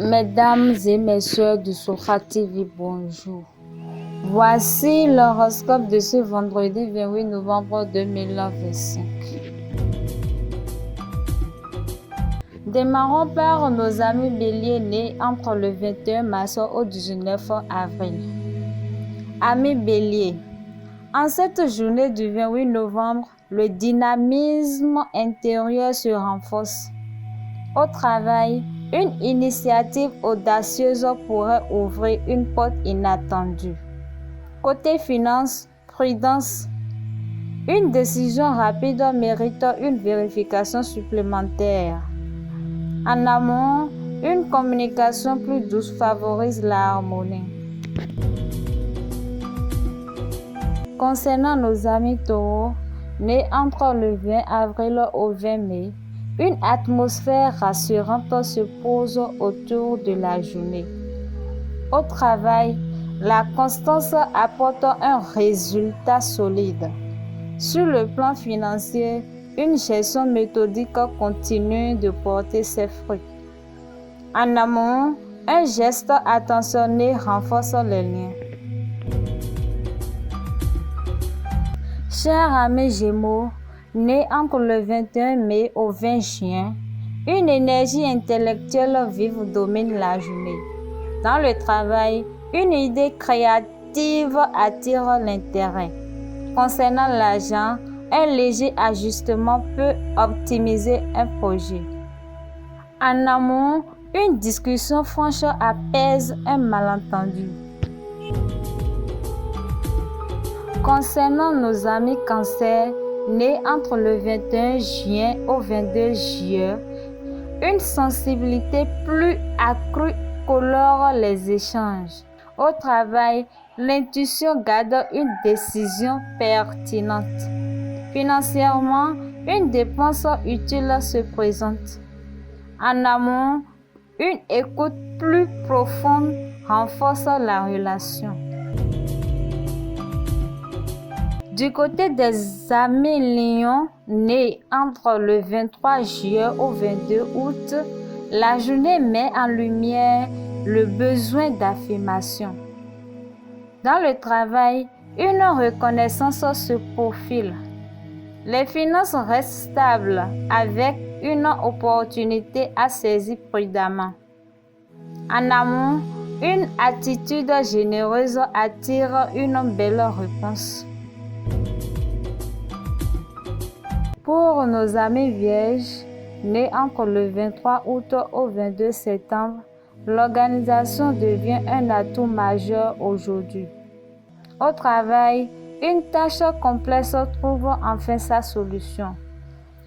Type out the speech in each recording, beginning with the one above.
Mesdames et messieurs de Sokha TV, bonjour. Voici l'horoscope de ce vendredi 28 novembre 2025. Démarrons par nos amis béliers nés entre le 21 mars au 19 avril. Amis béliers, en cette journée du 28 novembre, le dynamisme intérieur se renforce. Au travail, une initiative audacieuse pourrait ouvrir une porte inattendue. Côté finances, prudence. Une décision rapide mérite une vérification supplémentaire. En amont, une communication plus douce favorise la harmonie. Concernant nos amis taureaux, nés entre le 20 avril au 20 mai, une atmosphère rassurante se pose autour de la journée. Au travail, la constance apporte un résultat solide. Sur le plan financier, une gestion méthodique continue de porter ses fruits. En amont, un geste attentionné renforce les liens. Chers amis Gémeaux, nés entre le 21 mai au 20 juin, une énergie intellectuelle vive domine la journée. Dans le travail, une idée créative attire l'intérêt. Concernant l'argent, un léger ajustement peut optimiser un projet. En amont, une discussion franche apaise un malentendu. Concernant nos amis cancers, nés entre le 21 juin au 22 juillet, une sensibilité plus accrue colore les échanges. Au travail, l'intuition garde une décision pertinente. Financièrement, une dépense utile se présente. En amont, une écoute plus profonde renforce la relation. Du côté des amis lions, nés entre le 23 juillet au 22 août, la journée met en lumière le besoin d'affirmation. Dans le travail, une reconnaissance se profile. Les finances restent stables avec une opportunité à saisir prudemment. En amont, une attitude généreuse attire une belle réponse. Pour nos amis vierges, nés entre le 23 août au 22 septembre, l'organisation devient un atout majeur aujourd'hui. Au travail, une tâche complexe trouve enfin sa solution.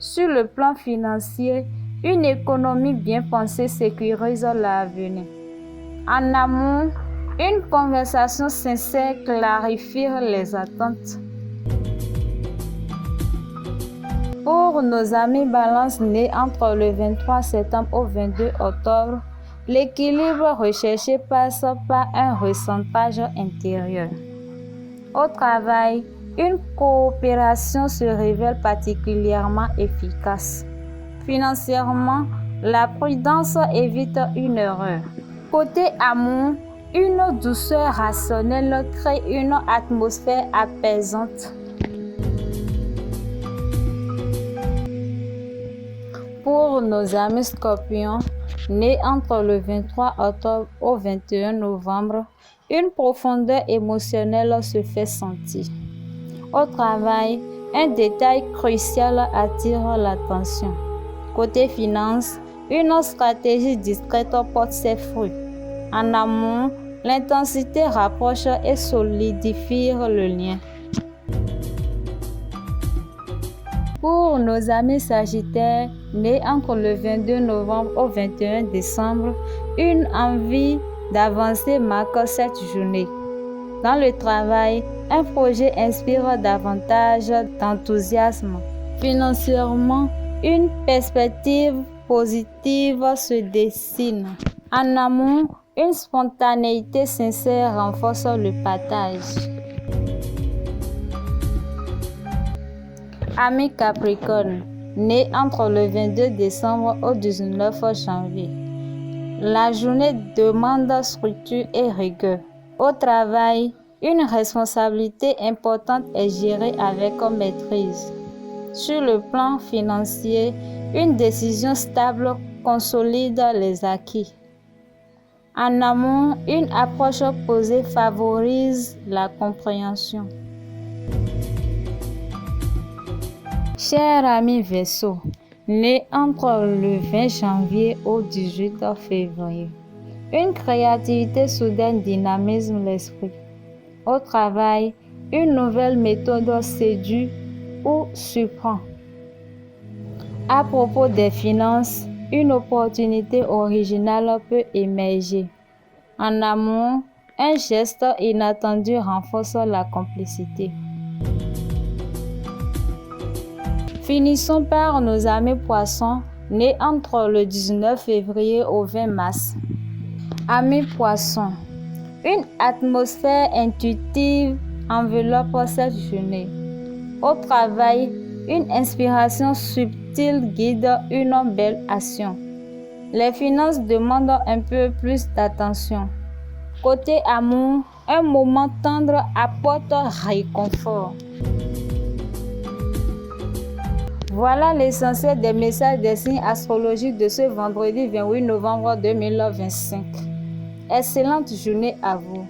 Sur le plan financier, une économie bien pensée sécurise l'avenir. En amont, une conversation sincère clarifie les attentes. Pour nos amis Balance nés entre le 23 septembre au 22 octobre, l'équilibre recherché passe par un recentrage intérieur. Au travail, une coopération se révèle particulièrement efficace. Financièrement, la prudence évite une erreur. Côté amour, une douceur rationnelle crée une atmosphère apaisante. Pour nos amis scorpions, nés entre le 23 octobre au 21 novembre, une profondeur émotionnelle se fait sentir. Au travail, un détail crucial attire l'attention. Côté finances, une stratégie discrète porte ses fruits. En amont, l'intensité rapproche et solidifie le lien. Pour nos amis sagittaires, nés entre le 22 novembre au 21 décembre, une envie d'avancer marque cette journée. Dans le travail, un projet inspire davantage d'enthousiasme. Financièrement, une perspective positive se dessine. En amont, une spontanéité sincère renforce le partage. Amis Capricorne, nés entre le 22 décembre au 19 janvier. la journée demande structure et rigueur. Au travail, une responsabilité importante est gérée avec maîtrise. Sur le plan financier, une décision stable consolide les acquis. En amont, une approche posée favorise la compréhension. Cher ami Verseau, né entre le 20 janvier au 18 février, une créativité soudaine dynamise l'esprit. Au travail, une nouvelle méthode séduit ou surprend. À propos des finances, une opportunité originale peut émerger. En amont, un geste inattendu renforce la complicité. Finissons par nos amis poissons, nés entre le 19 février au 20 mars. Amis poissons, une atmosphère intuitive enveloppe cette journée. Au travail, une inspiration subtile guide une belle action. Les finances demandent un peu plus d'attention. Côté amour, un moment tendre apporte réconfort. Voilà l'essentiel des messages des signes astrologiques de ce vendredi 28 novembre 2025. Excellente journée à vous.